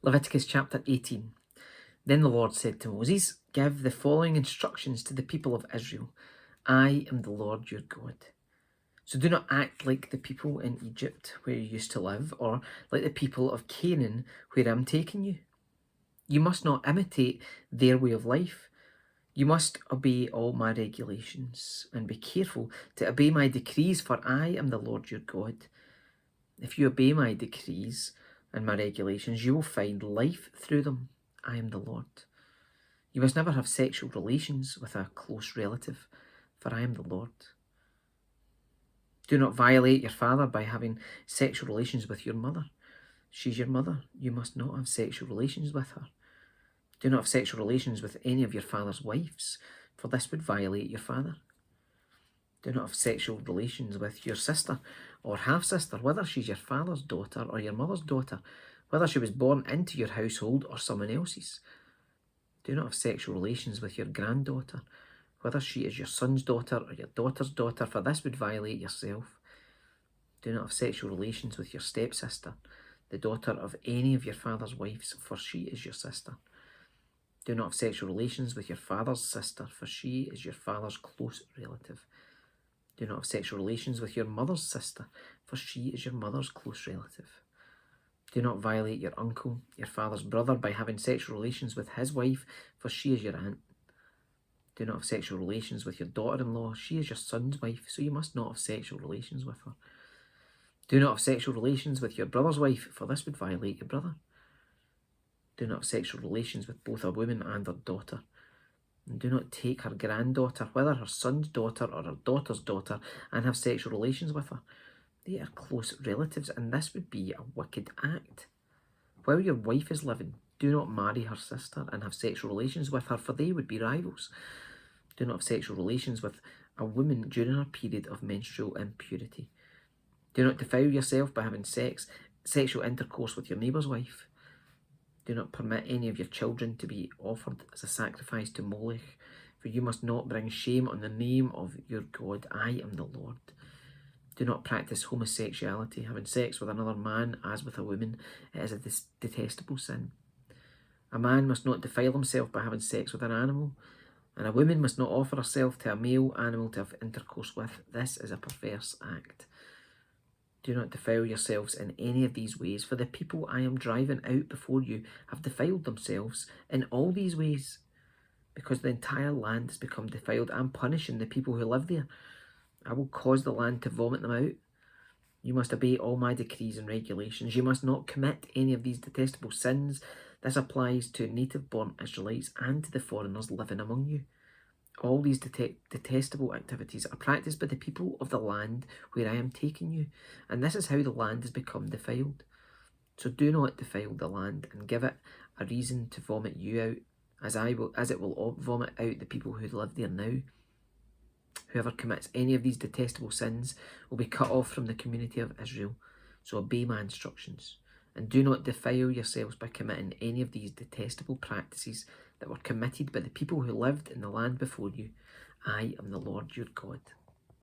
Leviticus chapter 18. Then the Lord said to Moses, "Give the following instructions to the people of Israel. I am the Lord your God. So do not act like the people in Egypt where you used to live, or like the people of Canaan where I am taking you. You must not imitate their way of life. You must obey all my regulations and be careful to obey my decrees, for I am the Lord your God. If you obey my decrees and my regulations, you will find life through them. I am the Lord. You must never have sexual relations with a close relative, for I am the Lord. Do not violate your father by having sexual relations with your mother. She's your mother. You must not have sexual relations with her. Do not have sexual relations with any of your father's wives, for this would violate your father. Do not have sexual relations with your sister or half-sister, whether she's your father's daughter or your mother's daughter, whether she was born into your household or someone else's. Do not have sexual relations with your granddaughter, whether she is your son's daughter or your daughter's daughter, for this would violate yourself. Do not have sexual relations with your stepsister, the daughter of any of your father's wives, for she is your sister. Do not have sexual relations with your father's sister, for she is your father's close relative. Do not have sexual relations with your mother's sister, for she is your mother's close relative. Do not violate your uncle, your father's brother, by having sexual relations with his wife, for she is your aunt. Do not have sexual relations with your daughter-in-law, she is your son's wife, so you must not have sexual relations with her. Do not have sexual relations with your brother's wife, for this would violate your brother. Do not have sexual relations with both a woman and her daughter. And do not take her granddaughter, whether her son's daughter or her daughter's daughter, and have sexual relations with her. They are close relatives, and this would be a wicked act. While your wife is living, do not marry her sister and have sexual relations with her, for they would be rivals. Do not have sexual relations with a woman during her period of menstrual impurity. Do not defile yourself by having sexual intercourse with your neighbour's wife. Do not permit any of your children to be offered as a sacrifice to Molech, for you must not bring shame on the name of your God. I am the Lord. Do not practice homosexuality, having sex with another man as with a woman. It is a detestable sin. A man must not defile himself by having sex with an animal, and a woman must not offer herself to a male animal to have intercourse with. This is a perverse act. Do not defile yourselves in any of these ways, for the people I am driving out before you have defiled themselves in all these ways. Because the entire land has become defiled, I am punishing the people who live there. I will cause the land to vomit them out. You must obey all my decrees and regulations. You must not commit any of these detestable sins. This applies to native-born Israelites and to the foreigners living among you. All these detestable activities are practiced by the people of the land where I am taking you, and this is how the land has become defiled. So do not defile the land and give it a reason to vomit you out, as it will vomit out the people who live there now. Whoever commits any of these detestable sins will be cut off from the community of Israel. So obey my instructions, and do not defile yourselves by committing any of these detestable practices that were committed by the people who lived in the land before you. I am the Lord your God.